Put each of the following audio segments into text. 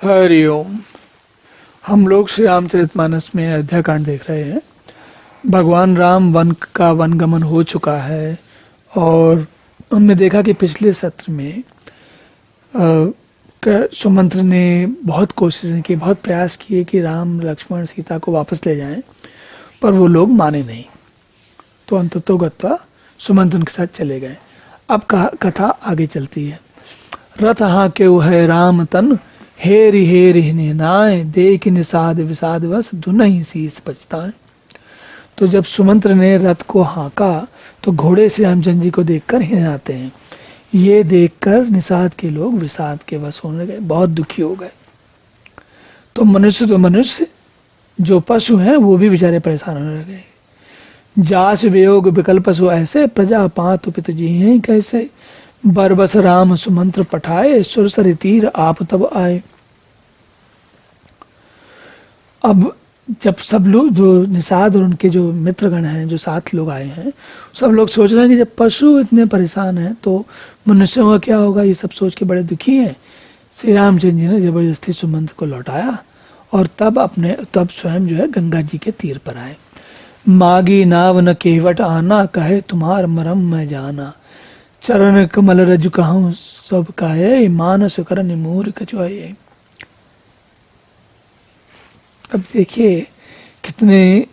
हरिओम। हम लोग श्री रामचरितमानस में अयोध्या कांड देख रहे हैं। भगवान राम वन का वनगमन हो चुका है और हमने देखा कि पिछले सत्र में सुमंत्र ने बहुत कोशिशें की, बहुत प्रयास किए कि राम लक्ष्मण सीता को वापस ले जाएं, पर वो लोग माने नहीं। तो अंततोगत्वा सुमंत्र उनके साथ चले गए। अब कथा आगे चलती है। रथ हाँके है राम तन, हेरि हेरि नाय, देख निषाद विषाद वस दुनहि शीस बचताएं। तो जब सुमंत्र ने रथ को हाँका तो घोड़े से रामचंद्र जी को देखकर हिनाते हैं। ये देखकर निषाद के लोग विषाद के वश होने गए, बहुत दुखी हो गए। तो मनुष्य जो पशु हैं वो भी बेचारे परेशान होने लगे। जास वियोग विकल्प सो ऐसे, प्रजा पात पित जी हैं कैसे, बरबस राम सुमंत्र पठाए, सुरसरि तीर आप तब आए। अब जब सब लोग, जो निषाद और उनके जो मित्रगण हैं, जो 7 लोग आए हैं, सब लोग सोच रहे हैं कि जब पशु इतने परेशान हैं तो मनुष्यों का क्या होगा। ये सब सोच के बड़े दुखी हैं। श्री रामचंद्र जी ने जबरदस्ती सुमंत्र को लौटाया और तब स्वयं जो है गंगा जी के तीर पर आए। मागी नाव न केवट आना, कहे तुम्हार मरम मैं जाना, चरण कमल रज कहूं सब काये, मानस कर निमूर कछुआए। अब देखिए कितने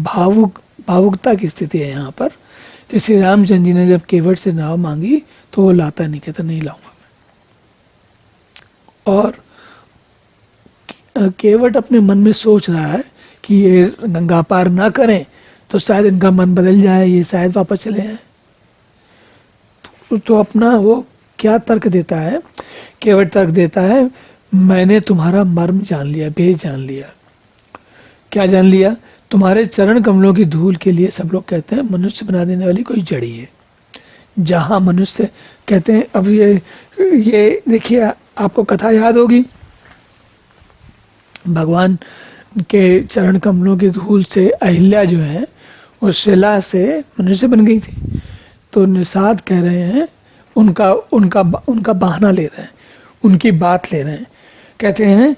भावुकता की स्थिति है यहाँ पर। कि श्री रामचंद्र जी ने जब केवट से नाव मांगी तो वो लाता नहीं, कहता नहीं लाऊंगा मैं। और केवट अपने मन में सोच रहा है कि ये गंगा पार ना करें तो शायद इनका मन बदल जाए, ये शायद वापस चले जाए। तो अपना वो क्या तर्क देता है, केवट तर्क देता है, मैंने तुम्हारा मर्म जान लिया, भेद जान लिया। क्या जान लिया? तुम्हारे चरण कमलों की धूल के लिए सब लोग कहते हैं मनुष्य बना देने वाली कोई जड़ी है। जहां मनुष्य कहते हैं, अब ये देखिए, आपको कथा याद होगी, भगवान के चरण कमलों की धूल से अहिल्या जो है वो शिला से मनुष्य बन गई थी। तो निषाद कह रहे हैं, उनका बहाना ले रहे हैं, उनकी बात ले रहे हैं। कहते हैं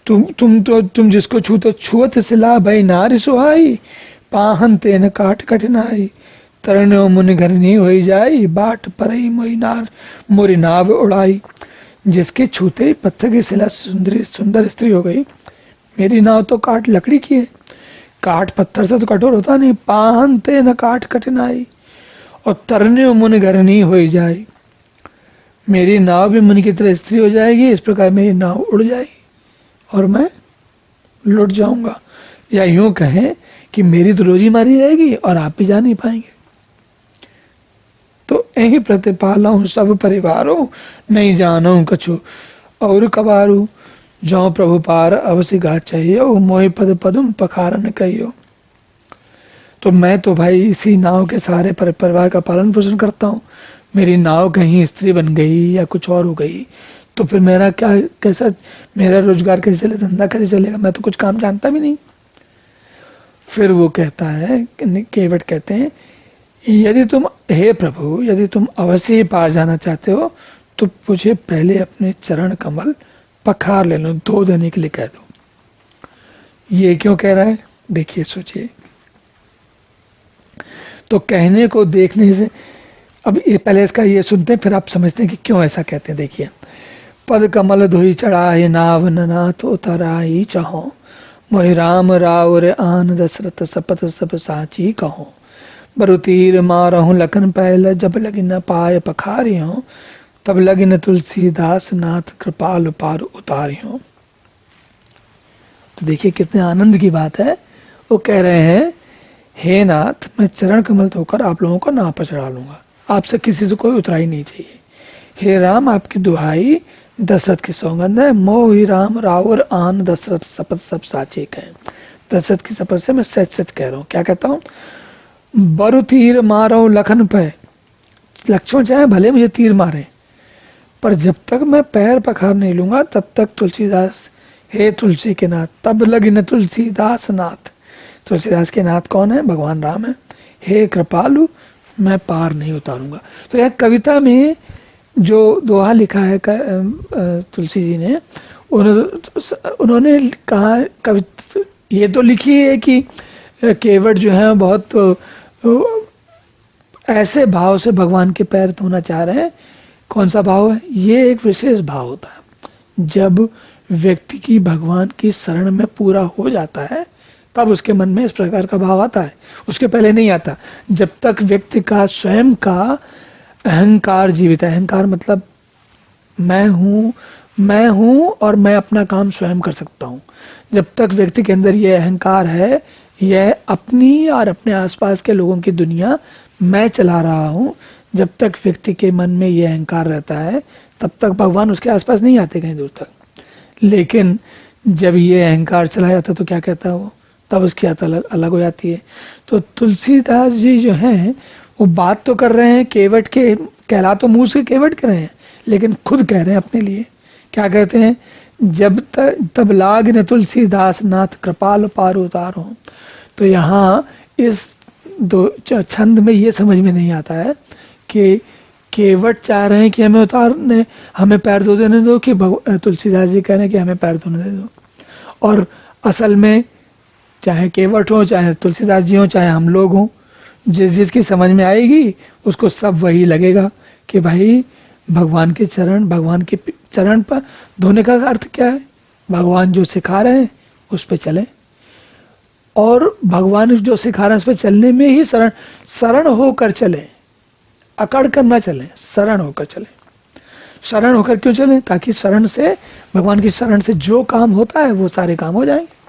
तुम जिसको छूते छुअत सिला भई नारी सुहाई, पाहन तेन काट कठिनाई, तरणो मुनि घर नहीं हो जाई, बाट परई मोरी नाव उड़ाई। जिसके छूते ही पत्थर की शिला सुंदर स्त्री हो गई। मेरी नाव तो काट लकड़ी की है, काट पत्थर से तो कठोर होता नहीं। पाहन तेन काट कठिनाई, और तरने मुनि घर नहीं हो जाए, मेरी नाव भी मुनि की तरह स्त्री हो जाएगी। इस प्रकार मेरी नाव उड़ जाएगी और मैं लुट जाऊंगा। या यूं कहें कि मेरी तो रोजी मारी जाएगी और आप भी जा नहीं पाएंगे। तो यही प्रतिपालू सब परिवारों, नहीं जानू कछु और कबारू, जो प्रभु पार अवश्य गा चाहिए, मोहि पद पदुम पखारन कहियो। तो मैं तो भाई इसी नाव के सारे परिवार का पालन पोषण करता हूँ। मेरी नाव कहीं स्त्री बन गई या कुछ और हो गई तो फिर मेरा मेरा रोजगार कैसे चले, धंधा कैसे चलेगा? मैं तो कुछ काम जानता भी नहीं। फिर वो कहता है, केवट कहते हैं, यदि तुम, हे प्रभु, यदि तुम अवश्य ही पार जाना चाहते हो तो मुझे पहले अपने चरण कमल पखार ले लो, धो देने के लिए कह दो। ये क्यों कह रहा है? देखिए, सोचिए। तो कहने को देखने से, अब ये पहले इसका ये सुनते हैं फिर आप समझते हैं कि क्यों ऐसा कहते हैं। देखिए, पद कमल धोई चढ़ाए, नाव नाथ उतराई चाहो, मोहि राम राउर आन दशरथ सपत सब साची कहो, बरु तीर मारहूं लखन पहल, जब लगी न पाए पखारी हो, तब लगी न तुलसीदास नाथ कृपाल पार उतारी हो। तो देखिए कितने आनंद की बात है। वो कह रहे हैं, हे नाथ, मैं चरण कमल धोकर आप लोगों को नाव पर चढ़ा लूंगा, आपसे किसी से कोई उतराई नहीं चाहिए। हे राम, आपकी दुहाई दशरथ की सौगंध है, मोहि राम राउर आन दशरथ शपथ सब साचे कहें। दशरथ की शपथ से मैं सच सच कह रहा हूँ। क्या कहता हूँ? बरु तीर मारो लखन पे, लक्ष्मण चाहे भले मुझे तीर मारे, पर जब तक मैं पैर पखार नहीं लूंगा तब तक तुलसीदास, हे तुलसी के नाथ, तब लगी न तुलसीदास नाथ। तुलसीदास के नाथ कौन है? भगवान राम है। हे कृपालु, मैं पार नहीं उतारूंगा। तो यह कविता में जो दोहा लिखा है तुलसी जी ने, उन्होंने कहा, कवि ये तो लिखी है कि केवट जो है बहुत ऐसे भाव से भगवान के पैर धोना चाह रहे हैं। कौन सा भाव है? ये एक विशेष भाव होता है जब व्यक्ति की भगवान की शरण में पूरा हो जाता है, तब उसके मन में इस प्रकार का भाव आता है, उसके पहले नहीं आता। जब तक व्यक्ति का स्वयं का अहंकार जीवित है, अहंकार मतलब मैं हूं और मैं अपना काम स्वयं कर सकता हूं, जब तक व्यक्ति के अंदर यह अहंकार है, यह अपनी और अपने आसपास के लोगों की दुनिया मैं चला रहा हूं, जब तक व्यक्ति के मन में यह अहंकार रहता है, तब तक भगवान उसके आसपास नहीं आते कहीं दूर तक। लेकिन जब ये अहंकार चला जाता है तो क्या कहता है वो, तब उसकी बात अलग हो जाती है। तो तुलसीदास जी जो हैं वो बात तो कर रहे हैं केवट के, कहला तो मुंह से केवट कर रहे हैं, लेकिन खुद कह रहे हैं अपने लिए। क्या कहते हैं? जब तब लाग न तुलसीदास नाथ कृपाल पार उतारो। तो यहाँ इस दो छंद में ये समझ में नहीं आता है कि केवट चाह रहे हैं कि हमें उतारने, हमें पैर धो देने दो, कि तुलसीदास जी कह रहे हैं कि हमें पैर धोने दे दो। और असल में चाहे केवट हो, चाहे तुलसीदास जी हो, चाहे हम लोग हों, जिसकी समझ में आएगी उसको सब वही लगेगा कि भाई भगवान के चरण पर धोने का अर्थ क्या है? भगवान जो सिखा रहे हैं उस पर चलें, और भगवान जो सिखा रहे हैं उस पर चलने में ही शरण होकर चलें, अकड़ कर ना चलें, शरण होकर चलें। शरण होकर क्यों चलें? ताकि शरण से, भगवान की शरण से जो काम होता है वो सारे काम हो जाएंगे।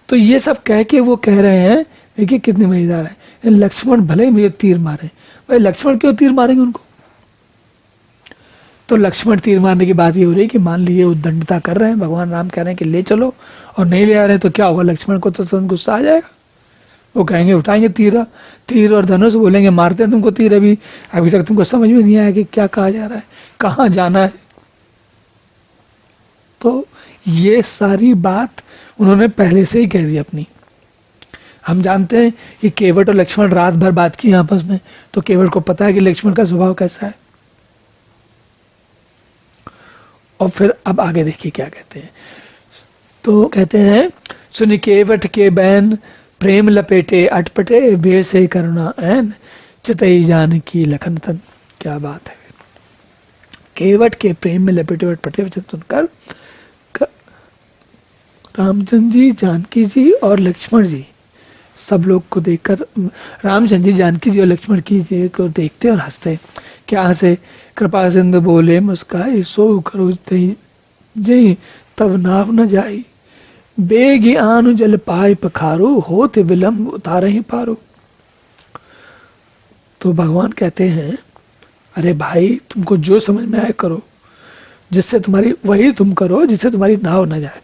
तो ये सब कह के वो कह रहे हैं, देखिए कितने मजेदार है, लक्ष्मण भले ही मुझे तीर मारे। भाई लक्ष्मण क्यों तीर मारेंगे उनको? तो लक्ष्मण तीर मारने की बात ये हो रही है कि मान लीजिए उद्दंडता कर रहे हैं, भगवान राम कह रहे हैं कि ले चलो, और नहीं ले आ रहे हैं, तो क्या होगा? लक्ष्मण को तो तुरंत गुस्सा आ जाएगा, वो कहेंगे उठाएंगे तीर और धनुष, बोलेंगे मारते हैं तुमको तीर, अभी तक तुमको समझ में नहीं आया कि क्या कहा जा रहा है, कहाँ जाना है। तो ये सारी बात उन्होंने पहले से ही कह दी अपनी। हम जानते हैं कि केवट और लक्ष्मण रात भर बात की आपस में, तो केवट को पता है कि लक्ष्मण का स्वभाव कैसा है। और फिर अब आगे देखिए क्या कहते हैं। तो कहते हैं, सुन केवट के बैन प्रेम लपेटे अटपटे, बे से करुणा ऐन चितई जान की लखन तन। क्या बात है! केवट के प्रेम में लपेटे अटपटे वचन सुनकर रामचंद्र जी, जानकी जी और लक्ष्मण जी सब लोग को देखकर, रामचंद्र जी, जानकी जी और लक्ष्मण जी को देखते और हंसते। क्या हंसे? कृपा सिंधु बोले मुस्काई, सो करो जय तब नाव न जाई, बेगी आनु जल पाए पखारो, होते विलंब उतारे ही पारो। तो भगवान कहते हैं, अरे भाई तुमको जो समझ में आए करो, जिससे तुम्हारी, वही तुम करो जिससे तुम्हारी नाव न जाए,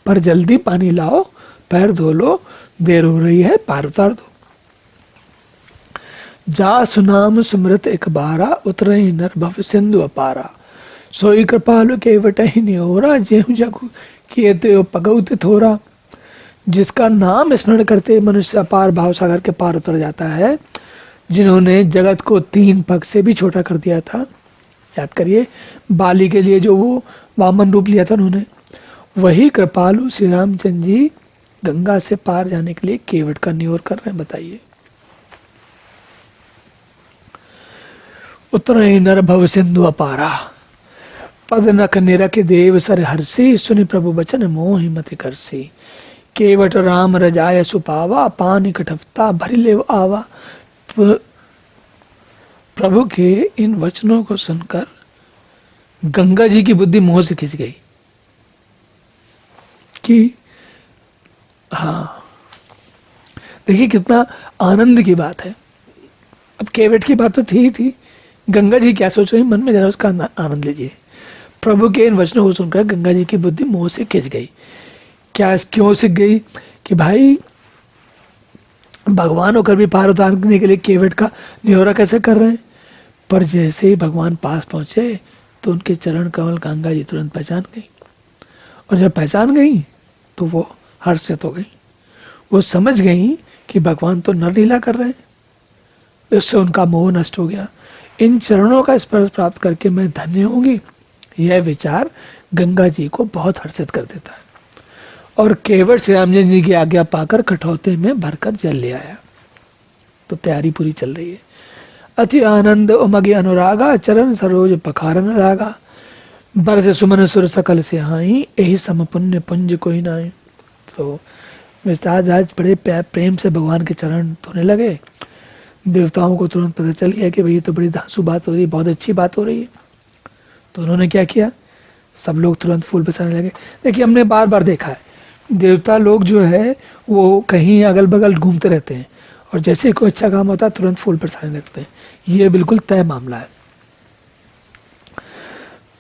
पर जल्दी पानी लाओ, पैर धो लो, देर हो रही है, पार उतार दो। जा सुनाम सुमृत एक बारा, उतरे नर भव सिंधु अपारा, सोई कृपालु केवट ही निहोरा, जेहु जगु किए पगौत थोरा। जिसका नाम स्मरण करते मनुष्य अपार भाव सागर के पार उतर जाता है, जिन्होंने जगत को 3 पग से भी छोटा कर दिया था। याद करिए बाली के लिए जो वो वामन रूप लिया था उन्होंने, वही कृपालु श्री रामचंद्र जी गंगा से पार जाने के लिए केवट का नियोर कर रहे हैं। बताइए, उतरे नर भव सिंधु अपारा, पद नख निरख देव सर हर्षि, सुनि प्रभु बचन मोहि मति करसी, केवट राम रजाय सुपावा, पानी कटफता भरी लेव आवा। प्रभु के इन वचनों को सुनकर गंगा जी की बुद्धि मोह से खिंच गई कि हाँ, देखिए कितना आनंद की बात है। अब केवट की बात तो थी, गंगा जी क्या सोच रही मन में, जरा उसका आनंद लीजिए। प्रभु के इन वचनों को सुनकर गंगा जी की बुद्धि मोह से खिंच गई। क्या, क्यों सिख गई? कि भाई भगवान होकर भी पार उतारने के लिए केवट का निहोरा कैसे कर रहे हैं? पर जैसे ही भगवान पास पहुंचे तो उनके चरण कमल गंगा जी तुरंत पहचान गई, और जब पहचान गई तो वो हर्षित हो गई। वो समझ गई कि भगवान तो नरलीला कर रहे हैं, इससे उनका मोह नष्ट हो गया। इन चरणों का स्पर्श प्राप्त करके मैं धन्य होंगी, यह विचार गंगा जी को बहुत हर्षित कर देता है और केवट श्री रामचंद्र जी की आज्ञा पाकर कठौते में भरकर जल ले आया। तो तैयारी पूरी चल रही है। अति आनंद उमगे अनुरागा, चरण सरोज पखारन लागा, बरस सुमन सुर सकल से हाई, यही सम पुण्य पुंज कोई नाई। तो विस्तार आज बड़े प्रेम से भगवान के चरण धोने लगे। देवताओं को तुरंत पता चल गया कि भाई ये तो बड़ी धांसू बात हो रही है, बहुत अच्छी बात हो रही है। तो उन्होंने क्या किया, सब लोग तुरंत फूल बरसाने लगे। देखिए हमने बार बार देखा है, देवता लोग जो है वो कहीं अगल बगल घूमते रहते हैं और जैसे कोई अच्छा काम होता है तुरंत फूल बरसाने लगते हैं। ये बिल्कुल तय मामला है।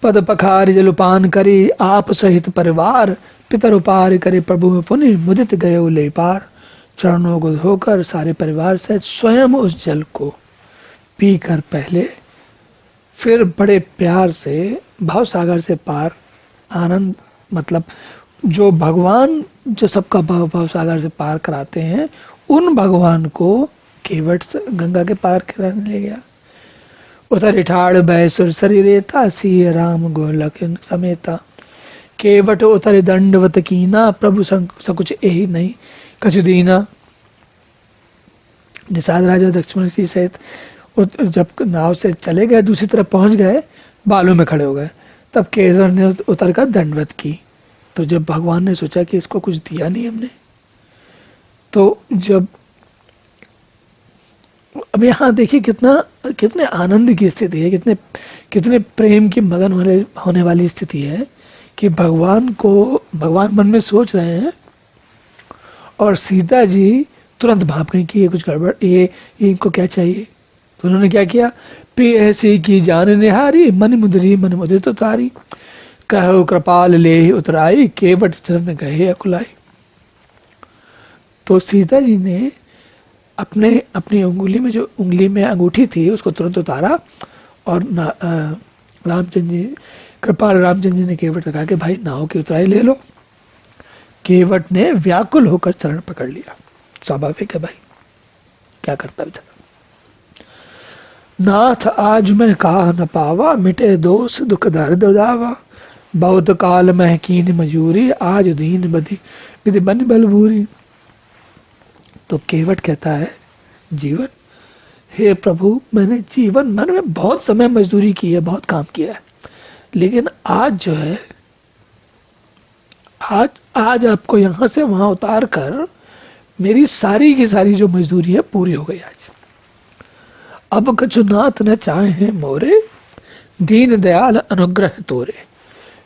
पद पखार जलपान करी, आप सहित परिवार, पितर उपार करे प्रभु पुनि, मुदित गये ले पार। चरणों को धोकर सारे परिवार से स्वयं उस जल को पीकर पहले फिर बड़े प्यार से भाव सागर से पार, आनंद मतलब जो भगवान जो सबका भाव सागर से पार कराते हैं, उन भगवान को केवट गंगा के पार कराने ले गया। उतर ठाड़ भय सुर शरीरेता, सिय राम गोलक समेता। केवट उतर दंडवत कीना, प्रभु सकुच यही नहीं कछु दीना। निषाद राजा लक्ष्मण जी सहित जब नाव से चले गए, दूसरी तरफ पहुंच गए, बालों में खड़े हो गए, तब केसर ने उतर कर दंडवत की। तो जब भगवान ने सोचा कि इसको कुछ दिया नहीं हमने, तो जब अब यहाँ देखिए कितने आनंद की स्थिति है, कितने प्रेम की मगन होने वाली स्थिति है कि भगवान मन में सोच रहे हैं और सीता जी तुरंत भाप गई कि ये कुछ गड़बड़, ये इनको क्या चाहिए। तो उन्होंने क्या किया, पी ऐसी की जान निहारी, मन मुद्री तो तारी, कहो कृपाल ले उतराई, केवट चरण गए अकुलाई। तो सीता जी ने अपनी उंगली में अंगूठी थी उसको तुरंत उतारा और कृपाल रामचंद्र जी ने केवट से कहा कि भाई नाव की उतराई ले लो। केवट ने व्याकुल होकर चरण पकड़ लिया। स्वाभाविक है भाई, क्या करता बेचारा। नाथ आज मैं कहा न पावा, मिटे दोष दुख दर्द दावा, बहुत काल मह कीन मजूरी, आज दीन बदी विधि बन बलबूरी। तो केवट कहता है, जीवन हे प्रभु, मैंने जीवन मन में बहुत समय मजदूरी की है, बहुत काम किया है, लेकिन आज जो है आज आपको यहां से वहां उतार कर मेरी सारी की सारी जो मजदूरी है पूरी हो गई आज। अब कछु नाथ न चाहे मोरे, दीन दयाल अनुग्रह तोरे,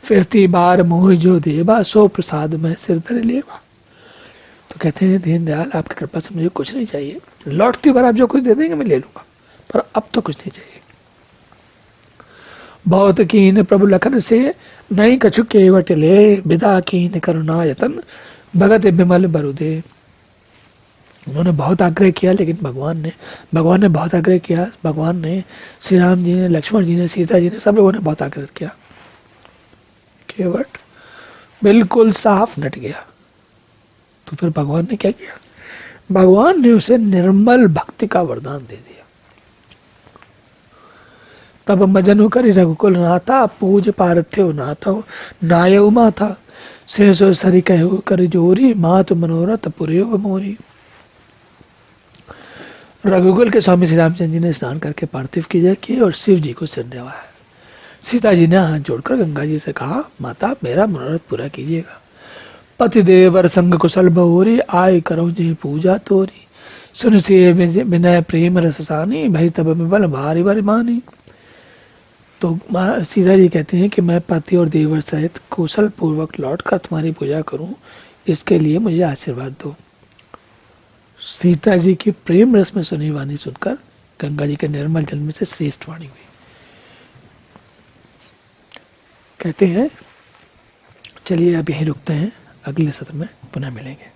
फिरती बार मोह जो देवा, सो प्रसाद में सिर धर लेवा। तो कहते हैं दीन दयाल आपकी कृपा से मुझे कुछ नहीं चाहिए, लौटती बार आप जो कुछ दे देंगे मैं ले लूंगा, पर अब तो कुछ नहीं चाहिए। बहुत कीन प्रभु लखन से, नहीं कछु केवट ले, विदा कीन करुणा यतन, भगत बिमल बरुदे। उन्होंने बहुत आग्रह किया, लेकिन भगवान ने बहुत आग्रह किया। भगवान ने, श्री राम जी ने, लक्ष्मण जी ने, सीता जी ने, सब लोगों ने बहुत आग्रह किया। केवट बिल्कुल साफ नट गया। तो फिर भगवान ने क्या किया, भगवान ने उसे निर्मल भक्ति का वरदान दे दिया। तब मजनु करी रघुकुल नाथा, पूज पार्थिव नाथो नायव माथा, शेषो सरी कहो कर जोरी, मातु मनोरथ पुरयो मोरी। रघुकुल के स्वामी श्री रामचंद्र जी ने स्नान करके पार्थिव की जय की और शिव जी को सिर नवाया। सीता जी ने हाथ जोड़कर गंगा जी से कहा, माता मेरा मनोरथ पूरा कीजिएगा। पति देवर संग कुशल बहुरी, आय करो जी पूजा तोरी, सुन से विनय प्रेम रसानी, भई तब बल भारी भारी मानी। तो सीता जी कहते हैं कि मैं पति और देवर सहित कुशल पूर्वक लौट कर तुम्हारी पूजा करूं, इसके लिए मुझे आशीर्वाद दो। सीता जी की प्रेम रस में सुनी वाणी सुनकर गंगा जी के निर्मल जल में से श्रेष्ठ वाणी हुई। कहते हैं चलिए अब यहीं रुकते हैं, अगले सत्र में पुनः मिलेंगे।